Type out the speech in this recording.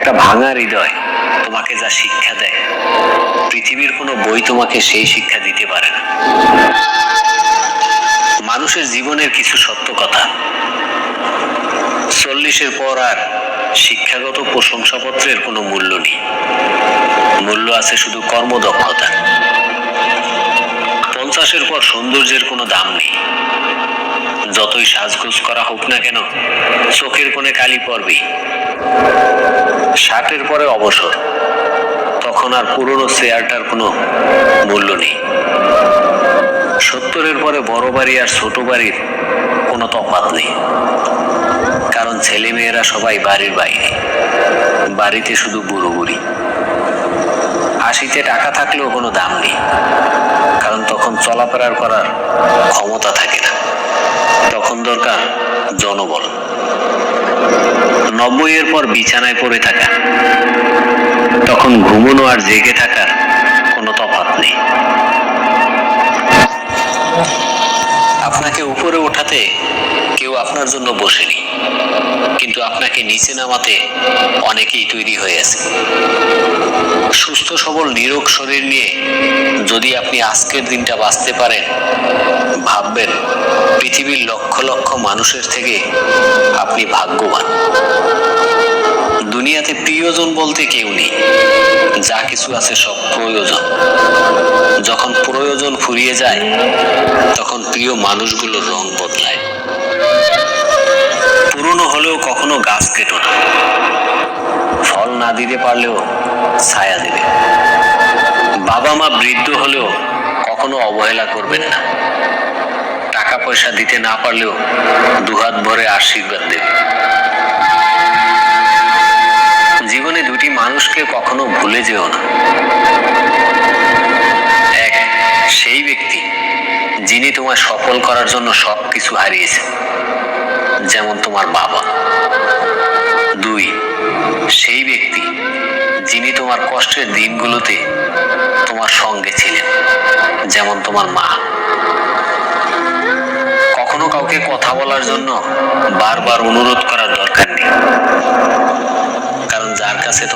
একটা ভাঙা হৃদয় তোমাকে যা শিক্ষা দেয়, পৃথিবীর কোনো বই তোমাকে সেই শিক্ষা দিতে পারে না। মানুষের জীবনের কিছু সত্য কথা, 40-এর পর আর শিক্ষাগত প্রশংসাপত্রের কোনো মূল্য নেই। মূল্য আছে শুধু কর্মদক্ষতা। 50-এর পর সৌন্দর্যের কোনো দাম নেই। যতই সাজগোজ করা হোক না কেন, চোখের কোণে কালি পড়বেই। 60-এর পরে অবসর, তখন আর পুরনো চেয়ারটার কোনো মূল্য নেই। 70-এর পরে বড় বাড়ি আর ছোট বাড়ির কোনো তফাৎ নেই, কারণ ছেলে মেয়েরা সবাই বাড়ির বাইরে, বাড়িতে শুধু বুড়ো বুড়ি। 80-তে টাকা থাকলেও কোনো দাম নেই, কারণ তখন চলাফেরা করার ক্ষমতা থাকে না, তখন দরকার জনবল। 90-এর পর বিছানায় পড়ে থাকা, তখন ঘুমানো আর জেগে থাকার কোনো তফাৎ নেই। আপনাকে উপরে ওঠাতে কেউ আপনার জন্য বসেনি, কিন্তু আপনাকে নিচে নামাতে অনেকেই তৈরি হয়ে আছে। সুস্থ সবল নিরোগ শরীর নিয়ে যদি আপনি আজকের দিনটা বাঁচতে পারেন, ভাববেন পৃথিবীর লক্ষ লক্ষ মানুষের থেকে আপনি ভাগ্যবান। দুনিয়াতে প্রিয়জন বলতে কেউ নেই, যা কিছু আছে সব প্রয়োজন। যখন প্রয়োজন ফুরিয়ে যায়, তখন প্রিয় মানুষগুলোর রং বদলায়। পুরনো হলেও কখনো গাছ কেটো না, ফল না দিতে পারলেও ছায়া দেবে। বাবা মা বৃদ্ধ হলেও কখনো অবহেলা করবেন না, টাকা পয়সা দিতে না পারলেও দুহাত ভরে আশীর্বাদ দেবে। জীবনে দুটি মানুষকে কখনো ভুলে যেও না। এক, সেই ব্যক্তি যিনি তোমায় সফল করার জন্য সবকিছু হারিয়েছে, যেমন তোমার বাবা। 2, সেই ব্যক্তি যিনি তোমার কষ্টের দিনগুলোতে তোমার সঙ্গে ছিলেন, যেমন তোমার মা। কখনো কাউকে কথা বলার জন্য বারবার অনুরোধ করার দরকার নেই, কারণ যার কাছে